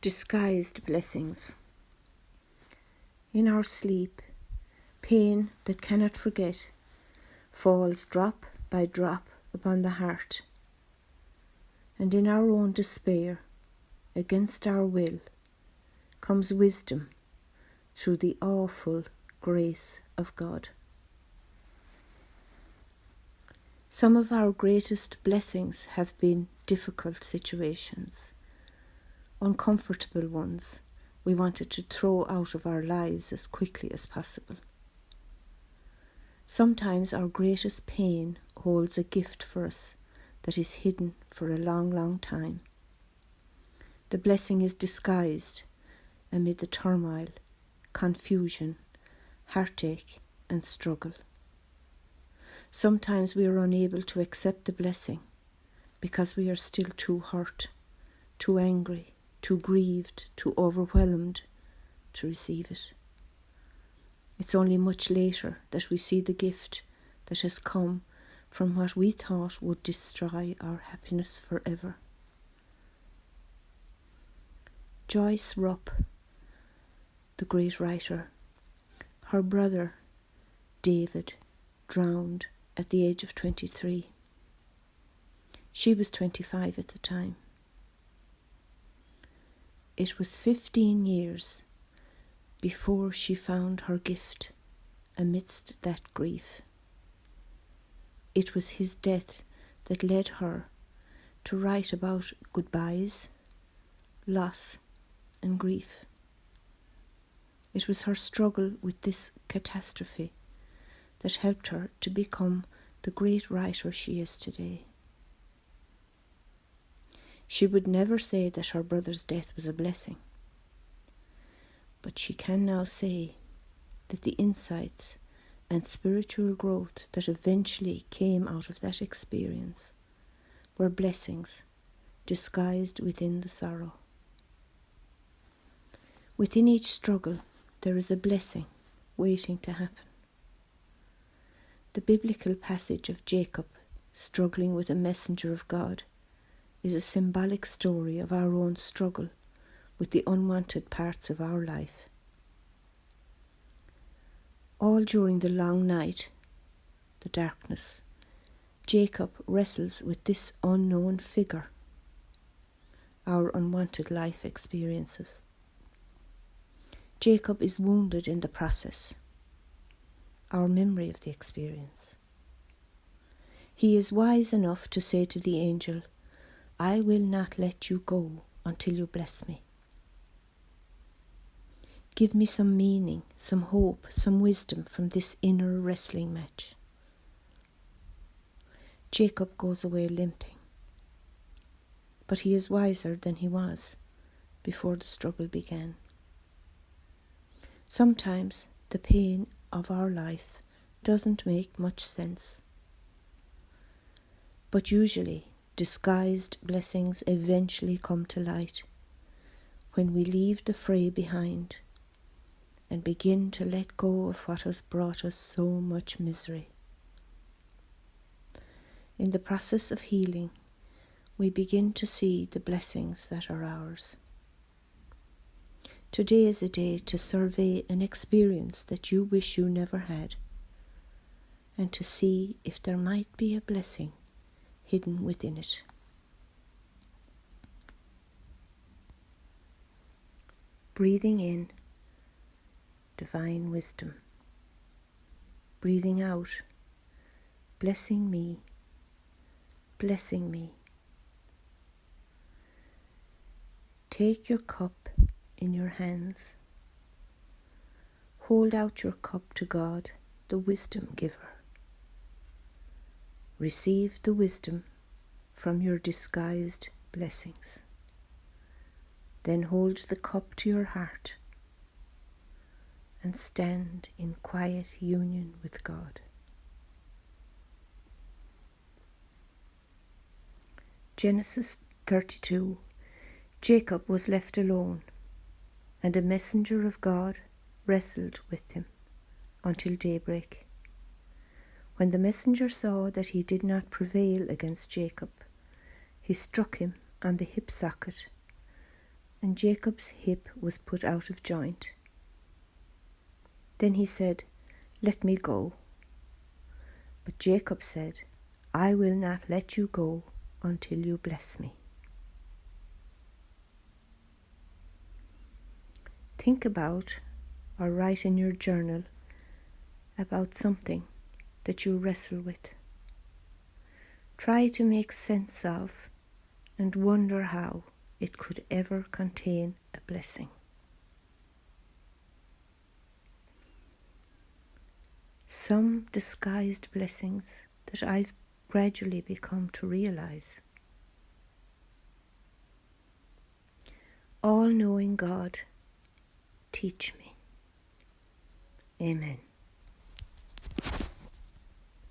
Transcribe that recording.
Disguised blessings. In our sleep, pain that cannot forget falls drop by drop upon the heart, and in our own despair, against our will, comes wisdom through the awful grace of God. Some of our greatest blessings have been difficult situations, uncomfortable ones we wanted to throw out of our lives as quickly as possible. Sometimes our greatest pain holds a gift for us that is hidden for a long, long time. The blessing is disguised amid the turmoil, confusion, heartache, and struggle. Sometimes we are unable to accept the blessing because we are still too hurt, too angry, too grieved, too overwhelmed to receive it. It's only much later that we see the gift that has come from what we thought would destroy our happiness forever. Joyce Rupp, the great writer, her brother David drowned at the age of 23. She was 25 at the time. It was 15 years before she found her gift amidst that grief. It was his death that led her to write about goodbyes, loss, and grief. It was her struggle with this catastrophe that helped her to become the great writer she is today. She would never say that her brother's death was a blessing, but she can now say that the insights and spiritual growth that eventually came out of that experience were blessings disguised within the sorrow. Within each struggle, there is a blessing waiting to happen. The biblical passage of Jacob struggling with a messenger of God is a symbolic story of our own struggle with the unwanted parts of our life. All during the long night, the darkness, Jacob wrestles with this unknown figure, our unwanted life experiences. Jacob is wounded in the process, our memory of the experience. He is wise enough to say to the angel, "I will not let you go until you bless me. Give me some meaning, some hope, some wisdom from this inner wrestling match." Jacob goes away limping, but he is wiser than he was before the struggle began. Sometimes the pain of our life doesn't make much sense, but usually disguised blessings eventually come to light when we leave the fray behind and begin to let go of what has brought us so much misery. In the process of healing, we begin to see the blessings that are ours. Today is a day to survey an experience that you wish you never had, and to see if there might be a blessing hidden within it. Breathing in, divine wisdom. Breathing out, blessing me, blessing me. Take your cup in your hands. Hold out your cup to God, the wisdom giver. Receive the wisdom from your disguised blessings. Then hold the cup to your heart and stand in quiet union with God. Genesis 32. Jacob was left alone, and a messenger of God wrestled with him until daybreak. When the messenger saw that he did not prevail against Jacob, he struck him on the hip socket and Jacob's hip was put out of joint. Then he said, "Let me go." But Jacob said, "I will not let you go until you bless me." Think about or write in your journal about something that you wrestle with. Try to make sense of and wonder how it could ever contain a blessing. Some disguised blessings that I've gradually become to realize. All-knowing God, teach me. Amen.